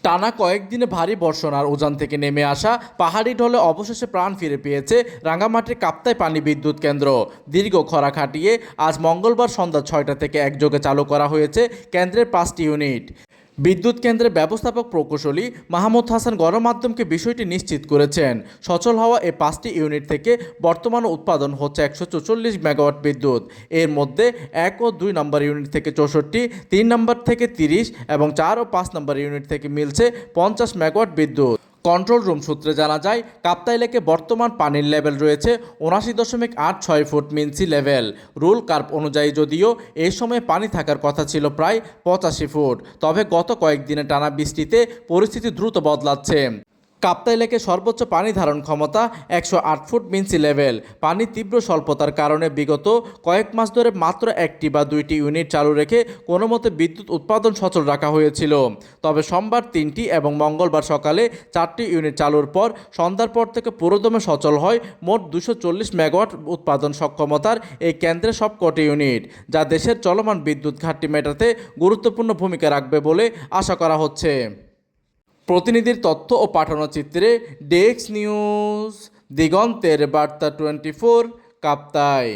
টানা কয়েকদিনে ভারী বর্ষণ আর উজান থেকে নেমে আসা পাহাড়ি ঢলে অবশেষে প্রাণ ফিরে পেয়েছে রাঙামাটির কাপ্তাই পানি বিদ্যুৎ কেন্দ্র। দীর্ঘ খরা খাটিয়ে আজ মঙ্গলবার সন্ধ্যা ৬টা থেকে একযোগে চালু করা হয়েছে কেন্দ্রের ৫টি ইউনিট। বিদ্যুৎ কেন্দ্রের ব্যবস্থাপক প্রকৌশলী মাহমুদ হাসান গণমাধ্যমকে বিষয়টি নিশ্চিত করেছেন। সচল হওয়া এই ৫টি ইউনিট থেকে বর্তমানে উৎপাদন হচ্ছে ১৪৪ মেগাওয়াট বিদ্যুৎ। এর মধ্যে ১ ও ২ নম্বর ইউনিট থেকে ৬৪, ৩ নম্বর থেকে ৩০ এবং ৪ ও ৫ নম্বর ইউনিট থেকে মিলছে ৫০ মেগাওয়াট বিদ্যুৎ। কন্ট্রোল রুম সূত্রে জানা যায়, কাপ্তাই লেকে বর্তমান পানির লেভেল রয়েছে ৭৯.৮৬ ফুট মিন সি লেভেল। রুল কার্ভ অনুযায়ী যদিও এই সময় পানি থাকার কথা ছিল প্রায় ৮৫ ফুট, তবে গত কয়েকদিনে টানা বৃষ্টিতে পরিস্থিতি দ্রুত বদলাচ্ছে। কাপ্তাই লেকে সর্বোচ্চ পানি ধারণ ক্ষমতা ১০৮ ফুট মিন সি লেভেল। পানির তীব্র স্বল্পতার কারণে বিগত কয়েক মাস ধরে মাত্র ১টি বা ২টি ইউনিট চালু রেখে কোনো মতে বিদ্যুৎ উৎপাদন সচল রাখা হয়েছিল। তবে সোমবার ৩টি এবং মঙ্গলবার সকালে ৪টি ইউনিট চালুর পর সন্ধ্যার পর থেকে পুরোদমে সচল হয় মোট ২৪০ মেগাওয়াট উৎপাদন সক্ষমতার এই কেন্দ্রের সবকটি ইউনিট, যা দেশের চলমান বিদ্যুৎ ঘাটতি মেটাতে গুরুত্বপূর্ণ ভূমিকা রাখবে বলে আশা করা হচ্ছে। প্রতিনিধির তথ্য ও পাঠানো চিত্রে ডেস্ক নিউজ, দিগন্তের বার্তা 24, কাপ্তাই।